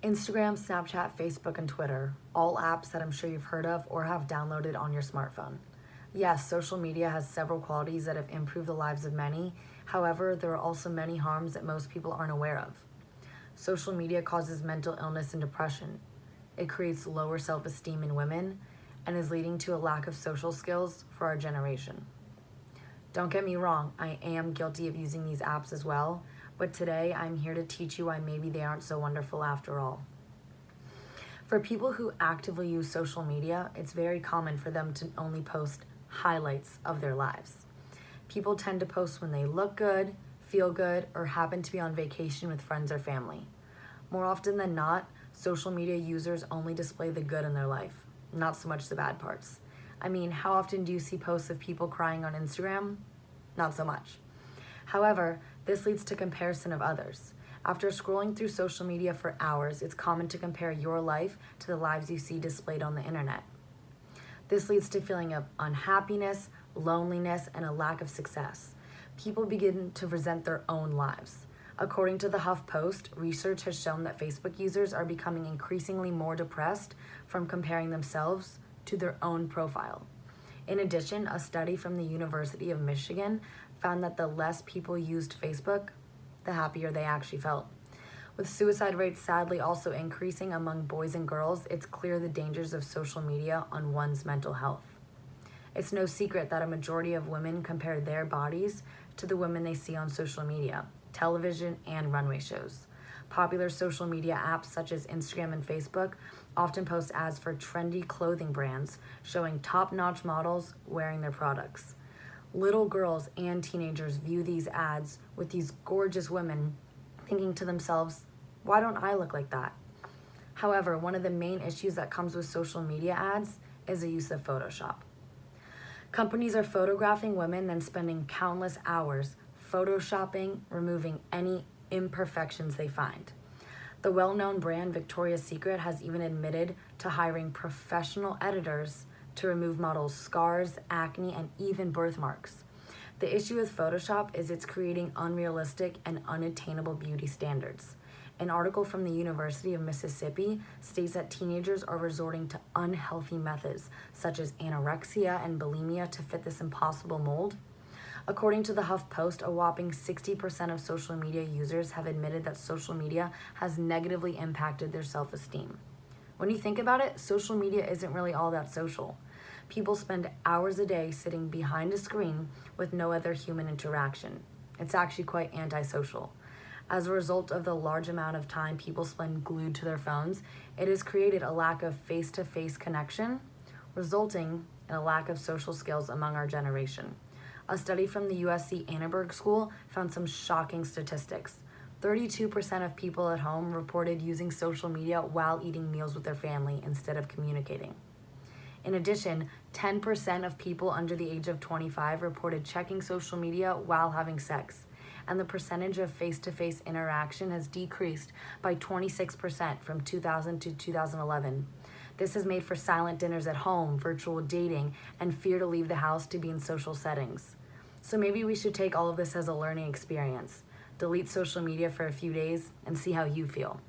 Instagram, Snapchat, Facebook, and Twitter, all apps that I'm sure you've heard of or have downloaded on your smartphone. Yes, social media has several qualities that have improved the lives of many. However, there are also many harms that most people aren't aware of. Social media causes mental illness and depression. It creates lower self-esteem in women and is leading to a lack of social skills for our generation. Don't get me wrong, I am guilty of using these apps as well, but today I'm here to teach you why maybe they aren't so wonderful after all. For people who actively use social media, it's very common for them to only post highlights of their lives. People tend to post when they look good, feel good, or happen to be on vacation with friends or family. More often than not, social media users only display the good in their life, not so much the bad parts. I mean, how often do you see posts of people crying on Instagram? Not so much. However, this leads to comparison of others. After scrolling through social media for hours, it's common to compare your life to the lives you see displayed on the internet. This leads to a feeling of unhappiness, loneliness, and a lack of success. People begin to resent their own lives. According to the HuffPost, research has shown that Facebook users are becoming increasingly more depressed from comparing themselves to their own profile. In addition, a study from the University of Michigan found that the less people used Facebook, the happier they actually felt. With suicide rates sadly also increasing among boys and girls, it's clear the dangers of social media on one's mental health. It's no secret that a majority of women compare their bodies to the women they see on social media, television, and runway shows. Popular social media apps such as Instagram and Facebook often post ads for trendy clothing brands showing top-notch models wearing their products. Little girls and teenagers view these ads with these gorgeous women thinking to themselves, why don't I look like that? However, one of the main issues that comes with social media ads is the use of Photoshop. Companies are photographing women, then spending countless hours photoshopping, removing any imperfections they find. The well-known brand Victoria's Secret has even admitted to hiring professional editors to remove models' scars, acne, and even birthmarks. The issue with Photoshop is it's creating unrealistic and unattainable beauty standards. An article from the University of Mississippi states that teenagers are resorting to unhealthy methods such as anorexia and bulimia to fit this impossible mold. According to the HuffPost, a whopping 60% of social media users have admitted that social media has negatively impacted their self-esteem. When you think about it, social media isn't really all that social. People spend hours a day sitting behind a screen with no other human interaction. It's actually quite antisocial. As a result of the large amount of time people spend glued to their phones, it has created a lack of face-to-face connection, resulting in a lack of social skills among our generation. A study from the USC Annenberg School found some shocking statistics. 32% of people at home reported using social media while eating meals with their family instead of communicating. In addition, 10% of people under the age of 25 reported checking social media while having sex, and the percentage of face-to-face interaction has decreased by 26% from 2000 to 2011. This has made for silent dinners at home, virtual dating, and fear to leave the house to be in social settings. So maybe we should take all of this as a learning experience. Delete social media for a few days and see how you feel.